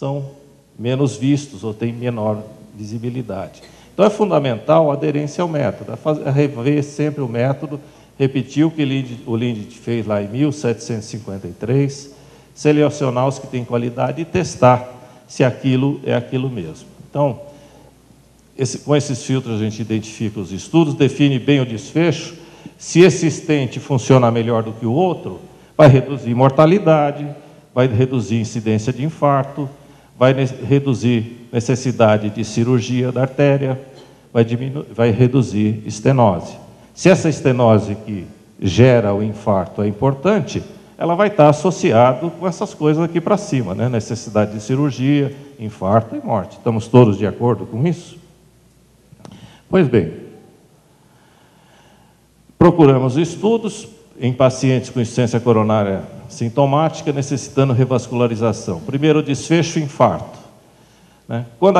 são menos vistos ou têm menor visibilidade. Então, é fundamental a aderência ao método, rever sempre o método, repetir o que o Lindt fez lá em 1753, selecionar os que têm qualidade e testar se aquilo é aquilo mesmo. Então, com esses filtros a gente identifica os estudos, define bem o desfecho. Se esse stent funciona melhor do que o outro, vai reduzir mortalidade, vai reduzir incidência de infarto, vai reduzir necessidade de cirurgia da artéria, vai reduzir estenose. Se essa estenose que gera o infarto é importante, ela vai estar associada com essas coisas aqui para cima, né? Necessidade de cirurgia, infarto e morte. Estamos todos de acordo com isso? Pois bem, procuramos estudos em pacientes com insuficiência coronária sintomática necessitando revascularização. Primeiro desfecho, infarto, né? Quando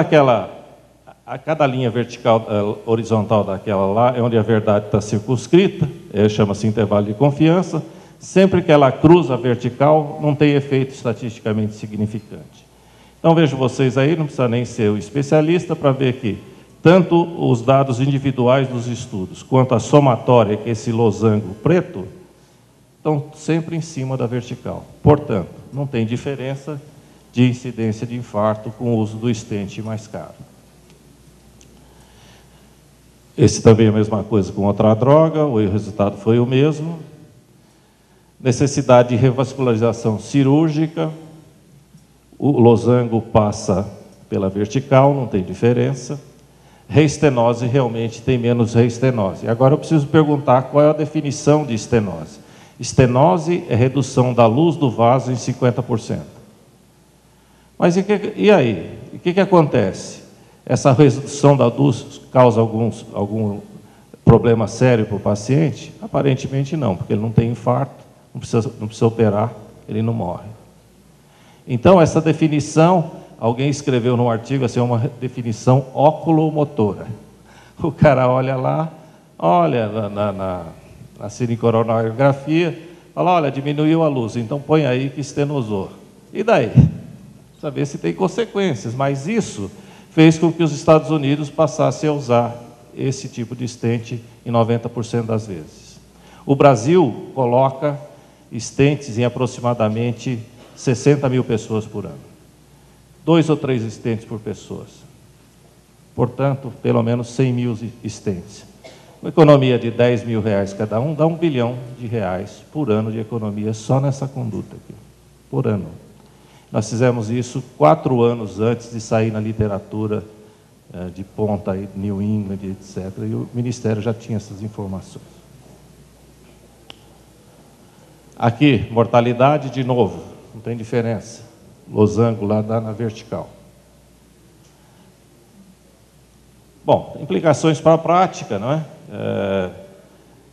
cada linha vertical, horizontal daquela lá, é onde a verdade está circunscrita, chama-se intervalo de confiança. Sempre que ela cruza a vertical, não tem efeito estatisticamente significante. Então, vejo vocês aí, não precisa nem ser o especialista para ver que tanto os dados individuais dos estudos, quanto a somatória, que é esse losango preto, estão sempre em cima da vertical. Portanto, não tem diferença de incidência de infarto com o uso do stent mais caro. Esse também é a mesma coisa com outra droga, o resultado foi o mesmo. Necessidade de revascularização cirúrgica, o losango passa pela vertical, não tem diferença. Reestenose realmente tem menos reestenose. Agora eu preciso perguntar qual é a definição de estenose. Estenose é redução da luz do vaso em 50%. Mas e aí? O que acontece? Essa redução da luz causa algum problema sério para o paciente? Aparentemente não, porque ele não tem infarto, não precisa operar, ele não morre. Então, essa definição, alguém escreveu num artigo, assim, uma definição oculomotora. O cara olha lá, olha na cinecoronariografia, fala, olha, diminuiu a luz, então põe aí que estenosou. E daí? Precisa ver se tem consequências, mas isso fez com que os Estados Unidos passassem a usar esse tipo de stent em 90% das vezes. O Brasil coloca stents em aproximadamente 60 mil pessoas por ano. 2 ou 3 stents por pessoa. Portanto, pelo menos 100 mil stents. Uma economia de 10 mil reais cada um dá R$1 bilhão por ano de economia só nessa conduta aqui, por ano. Nós fizemos isso 4 anos antes de sair na literatura de ponta, aí, New England, etc. E o Ministério já tinha essas informações. Aqui, mortalidade, de novo, não tem diferença. Losango lá dá na vertical. Bom, implicações para a prática, não é?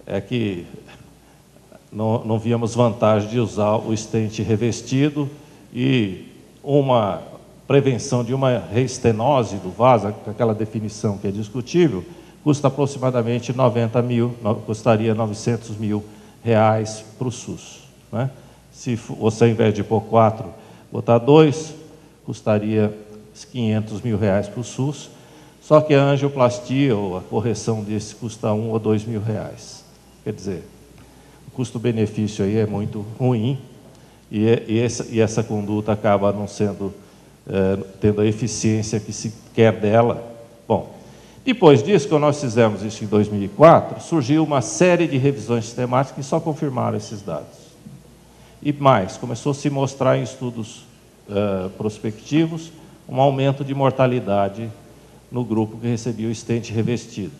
É que não víamos vantagem de usar o stent revestido e uma prevenção de uma reestenose do vaso, aquela definição que é discutível, custa aproximadamente 90 mil, custaria 900 mil reais para o SUS, né? Se você, ao invés de pôr 4, botar 2, custaria 500 mil reais para o SUS. Só que a angioplastia ou a correção desse custa 1 ou 2 mil reais. Quer dizer, o custo-benefício aí é muito ruim e essa conduta acaba não sendo, tendo a eficiência que se quer dela. Bom, depois disso, quando nós fizemos isso em 2004, surgiu uma série de revisões sistemáticas que só confirmaram esses dados. E mais, começou a se mostrar em estudos prospectivos um aumento de mortalidade no grupo que recebia o stent revestido.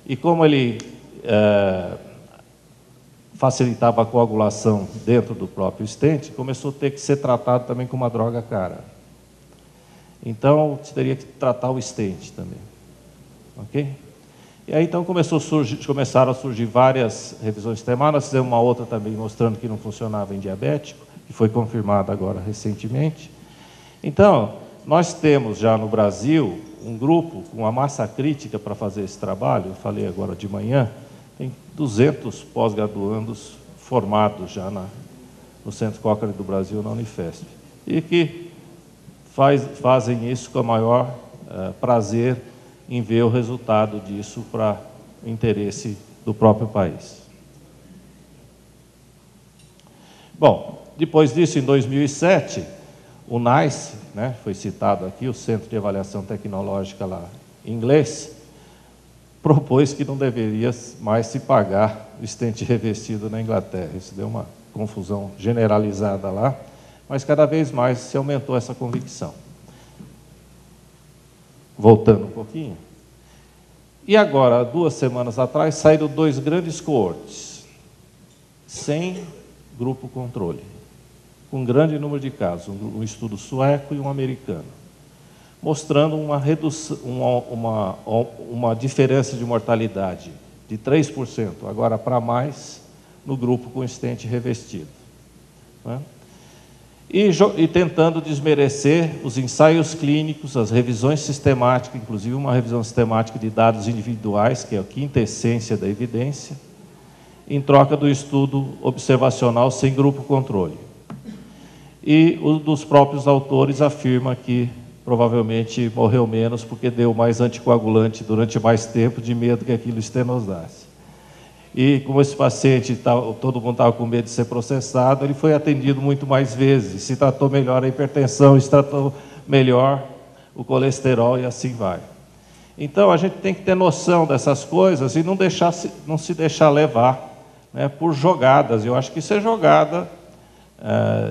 E como ele facilitava a coagulação dentro do próprio stent, começou a ter que ser tratado também com uma droga cara. Então, você teria que tratar o stent também. Ok? E aí, então, começaram a surgir várias revisões sistemáticas. Nós fizemos uma outra também mostrando que não funcionava em diabético, que foi confirmada agora recentemente. Então, nós temos já no Brasil um grupo com a massa crítica para fazer esse trabalho. Eu falei agora de manhã, tem 200 pós-graduandos formados já no Centro Cochrane do Brasil, na Unifesp, e que fazem isso com o maior prazer em ver o resultado disso para o interesse do próprio país. Bom, depois disso, em 2007, o NICE, né, foi citado aqui, o Centro de Avaliação Tecnológica lá em inglês, propôs que não deveria mais se pagar o estente revestido na Inglaterra. Isso deu uma confusão generalizada lá, mas cada vez mais se aumentou essa convicção. Voltando um pouquinho. E agora, 2 semanas atrás, saíram 2 grandes coortes, sem grupo controle, com um grande número de casos, um estudo sueco e um americano, mostrando uma redução, uma diferença de mortalidade de 3%, agora para mais, no grupo com estente revestido. Né? E tentando desmerecer os ensaios clínicos, as revisões sistemáticas, inclusive uma revisão sistemática de dados individuais, que é a quinta essência da evidência, em troca do estudo observacional sem grupo controle. E um dos próprios autores afirma que provavelmente morreu menos porque deu mais anticoagulante durante mais tempo, de medo que aquilo estenosasse. E como esse paciente, todo mundo estava com medo de ser processado, ele foi atendido muito mais vezes, se tratou melhor a hipertensão, se tratou melhor o colesterol e assim vai. Então a gente tem que ter noção dessas coisas e não se deixar levar, né, por jogadas. Eu acho que isso é jogada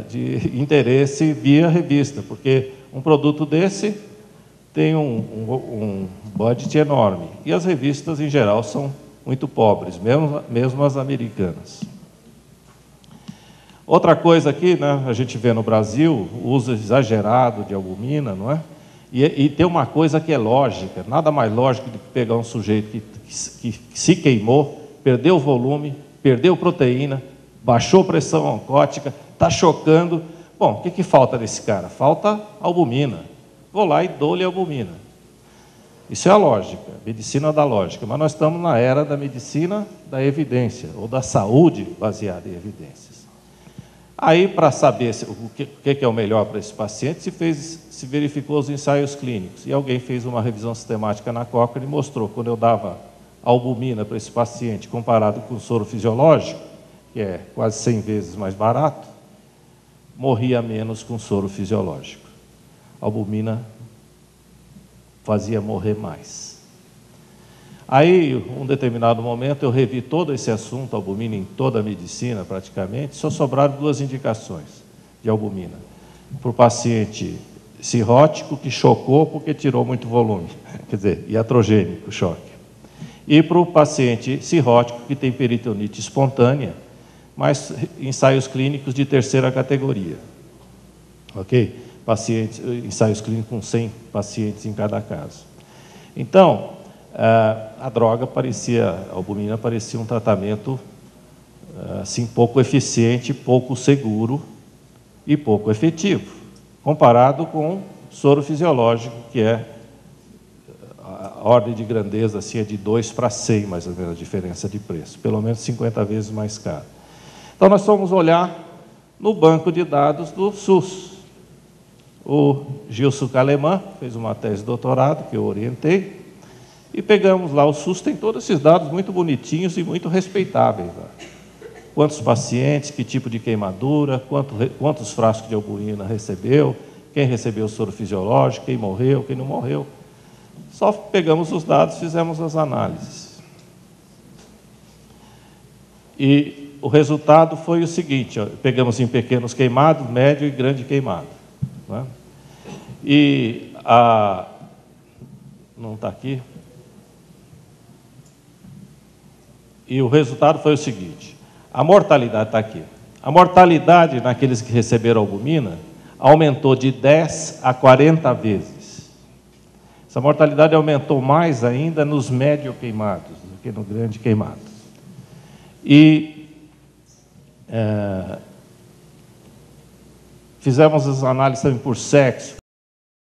de interesse via revista, porque um produto desse tem um budget enorme. E as revistas, em geral, são muito pobres, mesmo as americanas. Outra coisa aqui, né, a gente vê no Brasil, o uso exagerado de albumina, não é? E tem uma coisa que é lógica, nada mais lógico do que pegar um sujeito que se queimou, perdeu o volume, perdeu proteína, baixou pressão oncótica, está chocando. Bom, o que falta nesse cara? Falta albumina. Vou lá e dou-lhe albumina. Isso é a lógica, a medicina da lógica. Mas nós estamos na era da medicina da evidência, ou da saúde baseada em evidências. Aí, para saber o que é o melhor para esse paciente, se verificou os ensaios clínicos. E alguém fez uma revisão sistemática na Cochrane e mostrou, quando eu dava albumina para esse paciente, comparado com o soro fisiológico, que é quase 100 vezes mais barato, morria menos com soro fisiológico. A albumina fazia morrer mais. Aí, em um determinado momento, eu revi todo esse assunto, albumina em toda a medicina, praticamente, só sobraram 2 indicações de albumina. Para o paciente cirrótico, que chocou porque tirou muito volume, quer dizer, iatrogênico, choque. E para o paciente cirrótico, que tem peritonite espontânea, mas ensaios clínicos de 3ª categoria. Ok? Ensaios clínicos com 100 pacientes em cada caso. Então, a droga a albumina parecia um tratamento assim, pouco eficiente, pouco seguro e pouco efetivo, comparado com soro fisiológico, que é a ordem de grandeza assim, é de 2 para 100, mais ou menos, a diferença de preço, pelo menos 50 vezes mais caro. Então, nós fomos olhar no banco de dados do SUS. O Gilson Kaleman fez uma tese de doutorado, que eu orientei, e pegamos lá, o SUS tem todos esses dados muito bonitinhos e muito respeitáveis. Lá. Quantos pacientes, que tipo de queimadura, quantos frascos de albumina recebeu, quem recebeu soro fisiológico, quem morreu, quem não morreu. Só pegamos os dados, fizemos as análises. E o resultado foi o seguinte, ó, pegamos em pequenos queimados, médio e grande queimado. Né? E não está aqui. E o resultado foi o seguinte, a mortalidade está aqui. A mortalidade naqueles que receberam albumina aumentou de 10 a 40 vezes. Essa mortalidade aumentou mais ainda nos médio queimados do que no grande queimado. E fizemos as análises também por sexo,